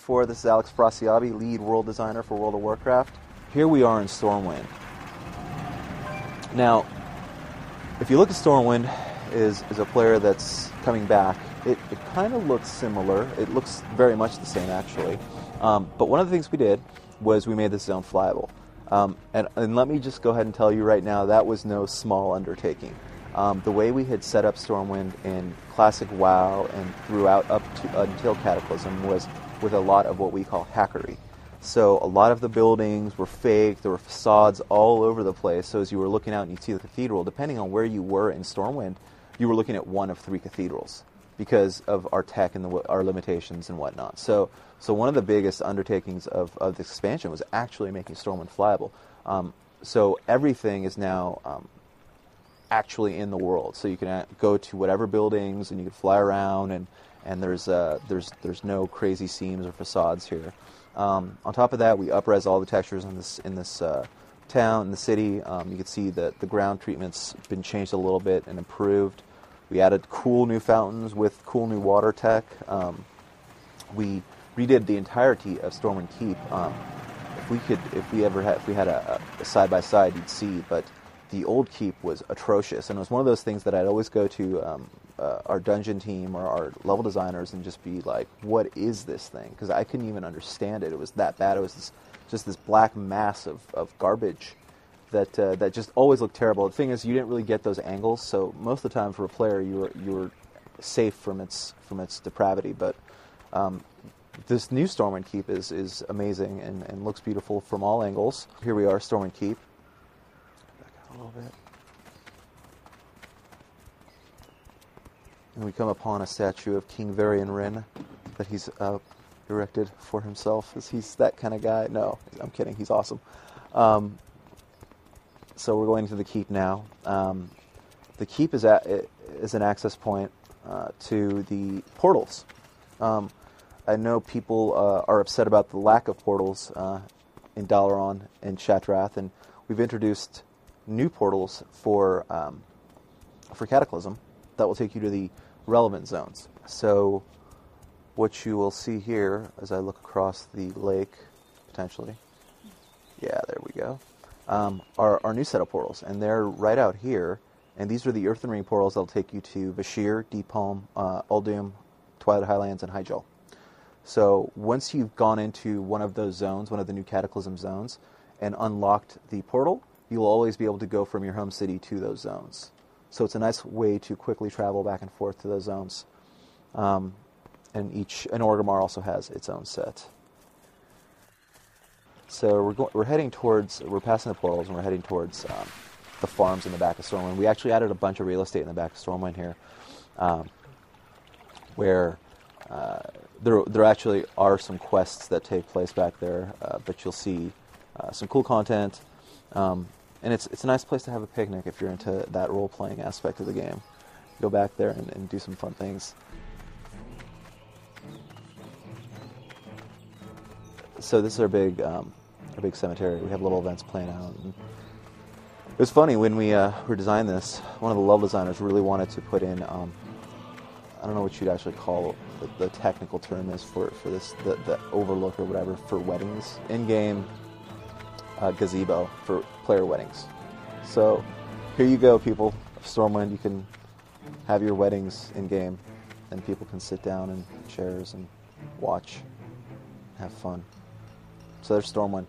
This is Alex Frasiabi, lead world designer for World of Warcraft. Here we are in Stormwind. Now, if you look at Stormwind is a player that's coming back, it kind of looks similar. It looks very much the same, actually. But one of the things we did was we made this zone flyable. And let me just go ahead and tell you right now, that was no small undertaking. The way we had set up Stormwind in classic WoW and throughout up to until Cataclysm was with a lot of what we call hackery. So a lot of the buildings were fake, there were facades all over the place, so as you were looking out and you'd see the cathedral, depending on where you were in Stormwind, you were looking at one of three cathedrals because of our tech and our limitations and whatnot. So one of the biggest undertakings of this expansion was actually making Stormwind flyable. So everything is now actually in the world. So you can go to whatever buildings and you can fly around, and there's no crazy seams or facades here. On top of that, we up-res all the textures in this town, in the city. You can see that the ground treatment's been changed a little bit and improved. We added cool new fountains with cool new water tech. We redid the entirety of Stormwind Keep. If we had a side-by-side, you'd see, but the old keep was atrocious, and it was one of those things that I'd always go to our dungeon team or our level designers and just be like, what is this thing? Because I couldn't even understand it. It was that bad. It was just this black mass of garbage that just always looked terrible. The thing is, you didn't really get those angles, so most of the time for a player, you were safe from its depravity. But this new Stormwind Keep is amazing and looks beautiful from all angles. Here we are, Stormwind Keep. Back out a little bit. And we come upon a statue of King Varian Rin that he's erected for himself. He's that kind of guy. No, I'm kidding. He's awesome. So we're going to the keep now. The keep is an access point to the portals. I know people are upset about the lack of portals in Dalaran and Shatrath, and we've introduced new portals for Cataclysm that will take you to the relevant zones. So what you will see here as I look across the lake, potentially, yeah, there we go, are our new set of portals, and they're right out here, and these are the Earthen Ring portals that will take you to Bashir, Deepalm, Uldum, Twilight Highlands, and Hyjal. So once you've gone into one of those zones, one of the new Cataclysm zones, and unlocked the portal, you'll always be able to go from your home city to those zones. So it's a nice way to quickly travel back and forth to those zones. And Orgrimmar also has its own set. So we're passing the portals, and we're heading towards the farms in the back of Stormwind. We actually added a bunch of real estate in the back of Stormwind here, where there actually are some quests that take place back there, but you'll see some cool content. And it's a nice place to have a picnic if you're into that role-playing aspect of the game. Go back there and do some fun things. So this is our big cemetery. We have little events playing out. And it was funny when we were designing this. One of the level designers really wanted to put in I don't know what you'd actually call the technical term is for this, the overlook or whatever for weddings in-game. Gazebo for player weddings. So here you go, people of Stormwind. You can have your weddings in game, and people can sit down in chairs and watch, have fun. So there's Stormwind.